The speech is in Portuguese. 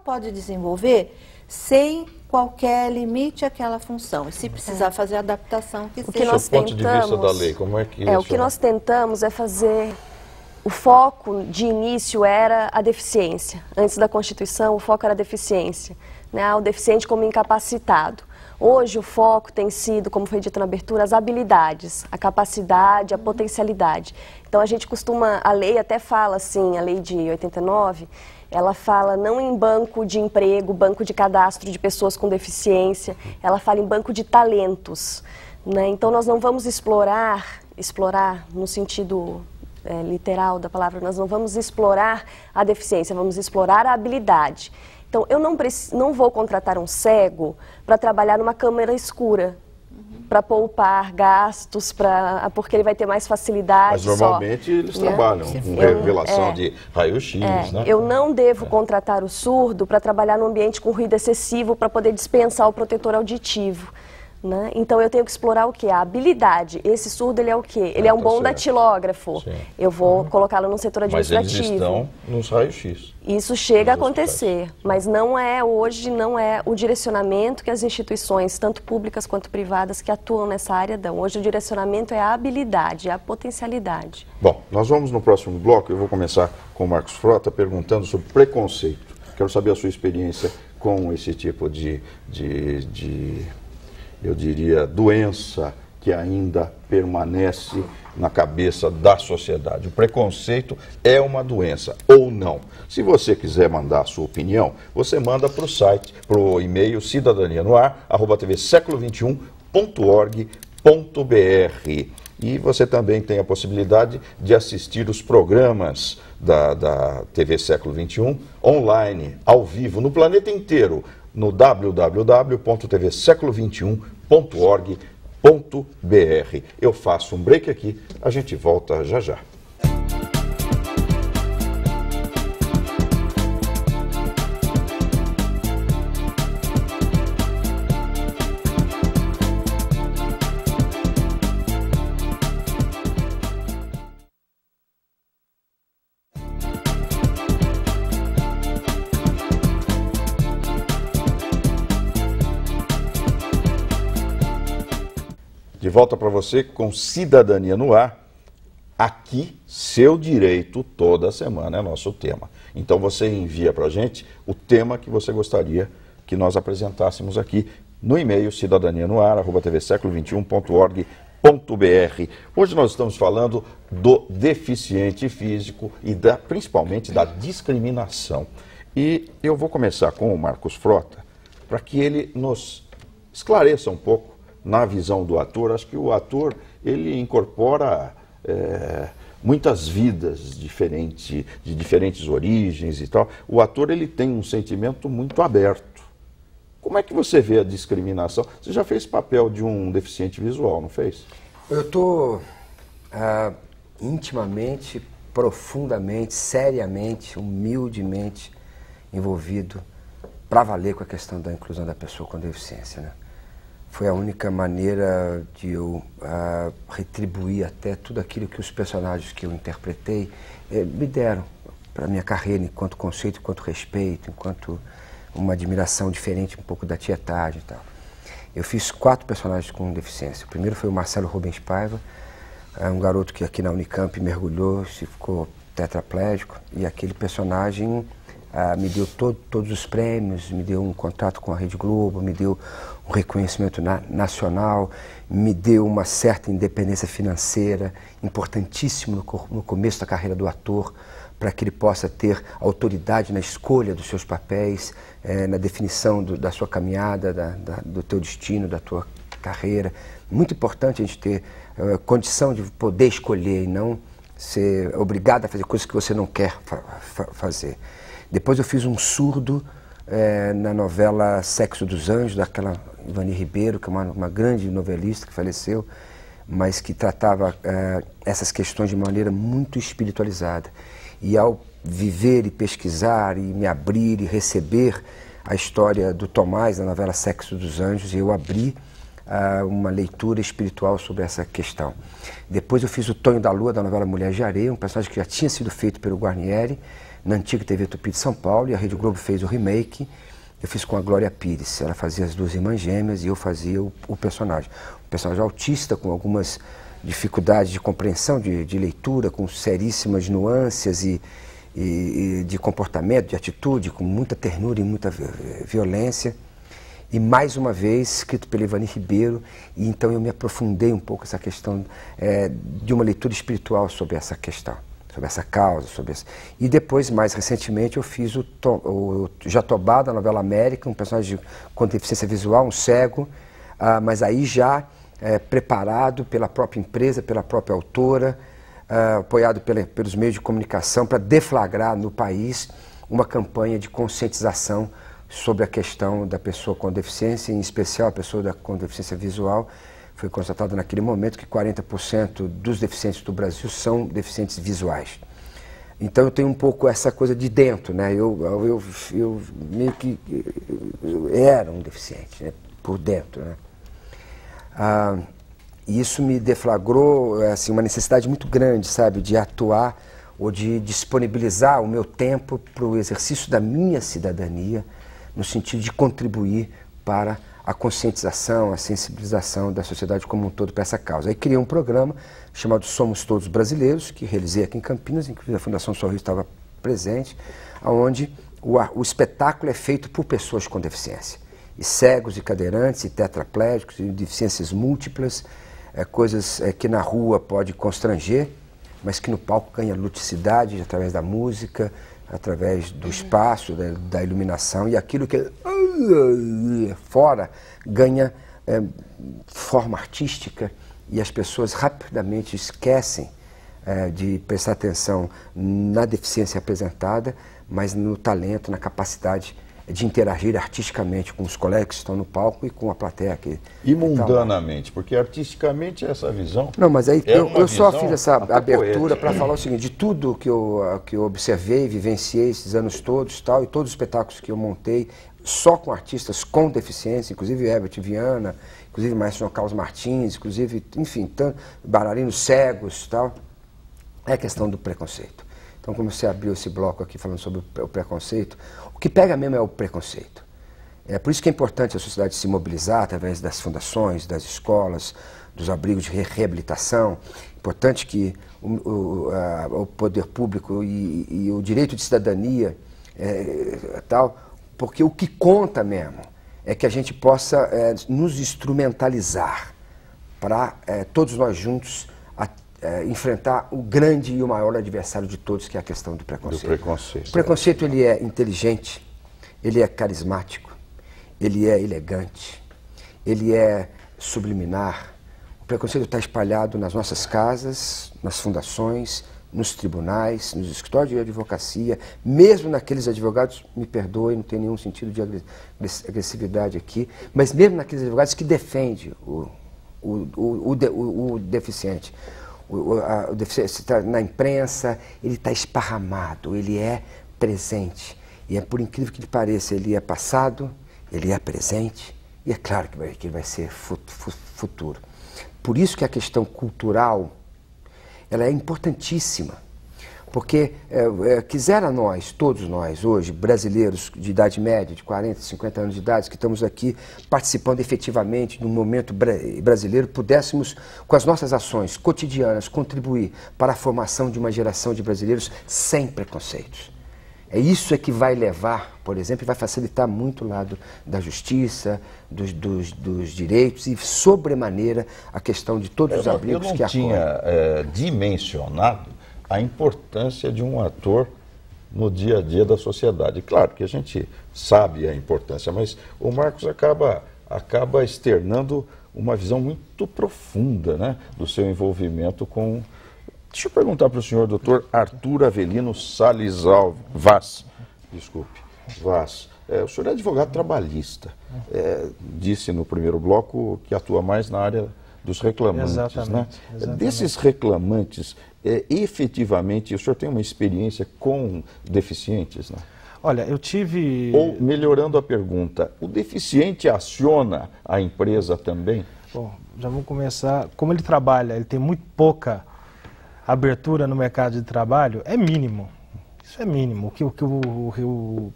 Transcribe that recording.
pode desenvolver sem qualquer limite àquela função. E se precisar fazer a adaptação que seja. Do ponto de vista da lei, como é que o que nós tentamos é fazer... O foco de início era a deficiência. Antes da Constituição, o foco era a deficiência, né? O deficiente como incapacitado. Hoje o foco tem sido, como foi dito na abertura, as habilidades, a capacidade, a potencialidade. Então a gente costuma, a lei até fala assim, a lei de 89, ela fala não em banco de emprego, banco de cadastro de pessoas com deficiência, ela fala em banco de talentos, né? Então nós não vamos explorar no sentido literal da palavra, nós não vamos explorar a deficiência, vamos explorar a habilidade. Então, eu não vou contratar um cego para trabalhar numa câmara escura, para poupar gastos, porque ele vai ter mais facilidade. Mas normalmente eles trabalham com revelação de raio-x, né? Eu não devo contratar o surdo para trabalhar num ambiente com ruído excessivo para poder dispensar o protetor auditivo. Né? Então eu tenho que explorar o que? A habilidade. Esse surdo, ele é o quê? Ele é um bom datilógrafo. Sim. Eu vou colocá-lo no setor administrativo. Mas eles estão nos raios-x. Isso chega a acontecer, mas hoje não é o direcionamento que as instituições, tanto públicas quanto privadas, que atuam nessa área dão. Hoje o direcionamento é a habilidade, é a potencialidade. Bom, nós vamos no próximo bloco, eu vou começar com o Marcos Frota perguntando sobre preconceito. Quero saber a sua experiência com esse tipo eu diria, doença que ainda permanece na cabeça da sociedade. O preconceito é uma doença ou não? Se você quiser mandar a sua opinião, você manda para o site, para o e-mail cidadanianoar@tvsecolo21.org.br. E você também tem a possibilidade de assistir os programas da TV Século XXI online, ao vivo, no planeta inteiro, no www.tvsecolo21.org.br. Eu faço um break aqui, a gente volta já já. De volta para você com Cidadania no Ar. Aqui, seu direito toda semana é nosso tema. Então você envia para a gente o tema que você gostaria que nós apresentássemos aqui no e-mail cidadanianoar@tvsecolo21.org.br. Hoje nós estamos falando do deficiente físico e principalmente da discriminação. E eu vou começar com o Marcos Frota para que ele nos esclareça um pouco na visão do ator. Acho que o ator, ele incorpora muitas vidas diferentes, de diferentes origens e tal. O ator, ele tem um sentimento muito aberto. Como é que você vê a discriminação? Você já fez papel de um deficiente visual, não fez? Eu estou intimamente, profundamente, seriamente, humildemente envolvido para valer com a questão da inclusão da pessoa com deficiência, né? Foi a única maneira de eu retribuir até tudo aquilo que os personagens que eu interpretei me deram para a minha carreira, enquanto conceito, enquanto respeito, enquanto uma admiração diferente um pouco da tietagem e tal. Eu fiz 4 personagens com deficiência. O primeiro foi o Marcelo Rubens Paiva, um garoto que aqui na Unicamp mergulhou, se ficou tetraplégico, e aquele personagem me deu todos os prêmios, me deu um contrato com a Rede Globo, me deu um reconhecimento nacional, me deu uma certa independência financeira, importantíssimo no começo da carreira do ator, para que ele possa ter autoridade na escolha dos seus papéis, na definição da sua caminhada, do teu destino, da tua carreira. Muito importante a gente ter condição de poder escolher e não ser obrigado a fazer coisas que você não quer fazer. Depois eu fiz um surdo na novela Sexo dos Anjos, daquela Ivani Ribeiro, que é uma grande novelista que faleceu, mas que tratava essas questões de maneira muito espiritualizada. E ao viver e pesquisar e me abrir e receber a história do Tomás, da novela Sexo dos Anjos, eu abri uma leitura espiritual sobre essa questão. Depois eu fiz o Tonho da Lua, da novela Mulher de Areia, um personagem que já tinha sido feito pelo Guarnieri, na antiga TV Tupi de São Paulo, e a Rede Globo fez o remake. Eu fiz com a Glória Pires, ela fazia as duas irmãs gêmeas e eu fazia o personagem. Um personagem autista, com algumas dificuldades de compreensão, de leitura, com seríssimas nuances e de comportamento, de atitude, com muita ternura e muita violência. E mais uma vez, escrito pelo Ivani Ribeiro, e então eu me aprofundei um pouco nessa questão de uma leitura espiritual sobre essa questão, sobre essa causa, E depois, mais recentemente, eu fiz o Jatobá, da novela América, um personagem com deficiência visual, um cego, mas aí já preparado pela própria empresa, pela própria autora, apoiado pelos meios de comunicação, para deflagrar no país uma campanha de conscientização sobre a questão da pessoa com deficiência, em especial a pessoa com deficiência visual. Foi constatado naquele momento que 40% dos deficientes do Brasil são deficientes visuais. Então eu tenho um pouco essa coisa de dentro, né? Eu meio que era um deficiente, né? Por dentro, né? E isso me deflagrou assim, uma necessidade muito grande, sabe, de atuar ou de disponibilizar o meu tempo para o exercício da minha cidadania, no sentido de contribuir para a conscientização, a sensibilização da sociedade como um todo para essa causa. Aí criei um programa chamado Somos Todos Brasileiros, que realizei aqui em Campinas, inclusive a Fundação Sorriso estava presente, onde o espetáculo é feito por pessoas com deficiência. E cegos, e cadeirantes, e tetraplégicos, e deficiências múltiplas, coisas que na rua pode constranger, mas que no palco ganha ludicidade através da música, através do espaço, da iluminação, e aquilo que fora ganha forma artística, e as pessoas rapidamente esquecem de prestar atenção na deficiência apresentada, mas no talento, na capacidade de interagir artisticamente com os colegas que estão no palco e com a plateia aqui. E mundanamente, porque artisticamente essa visão... Não, mas aí eu só fiz essa abertura para falar o seguinte, de tudo que eu observei, vivenciei esses anos todos, tal, e todos os espetáculos que eu montei, só com artistas com deficiência, inclusive Herbert Viana, inclusive Maestro Carlos Martins, inclusive, enfim, bailarinos cegos, tal, é a questão do preconceito. Então, como você abriu esse bloco aqui falando sobre o preconceito, o que pega mesmo é o preconceito. É por isso que é importante a sociedade se mobilizar através das fundações, das escolas, dos abrigos de reabilitação. Importante que o poder público e o direito de cidadania, tal, porque o que conta mesmo é que a gente possa nos instrumentalizar para todos nós juntos enfrentar o grande e o maior adversário de todos, que é a questão do preconceito. O preconceito, ele é inteligente, ele é carismático, ele é elegante, ele é subliminar. O preconceito está espalhado nas nossas casas, nas fundações, nos tribunais, nos escritórios de advocacia, mesmo naqueles advogados, me perdoem, não tem nenhum sentido de agressividade aqui, mas mesmo naqueles advogados que defendem o deficiente. O deficiente está na imprensa, ele está esparramado, ele é presente. E é por incrível que lhe pareça, ele é passado, ele é presente, e é claro que ele vai ser futuro. Por isso que a questão cultural, ela é importantíssima, porque quisera nós, todos nós hoje, brasileiros de idade média, de 40, 50 anos de idade, que estamos aqui participando efetivamente do momento brasileiro, pudéssemos, com as nossas ações cotidianas, contribuir para a formação de uma geração de brasileiros sem preconceitos. É isso que vai levar, por exemplo, e vai facilitar muito o lado da justiça, dos direitos e, sobremaneira, a questão de todos os abrigos que acolhem. Eu não tinha dimensionado a importância de um ator no dia a dia da sociedade. Claro que a gente sabe a importância, mas o Marcos acaba externando uma visão muito profunda, né, do seu envolvimento com... Deixa eu perguntar para o senhor, doutor Arthur Avelino Salles Vaz. Desculpe, Vaz. O senhor é advogado trabalhista. Disse no primeiro bloco que atua mais na área dos reclamantes. Exatamente, né? exatamente. Desses reclamantes, efetivamente, o senhor tem uma experiência com deficientes, né? Olha, eu tive... Ou, melhorando a pergunta, o deficiente aciona a empresa também? Bom, já vou começar. Como ele trabalha, ele tem muito pouca abertura no mercado de trabalho, é mínimo. Isso é mínimo. O que o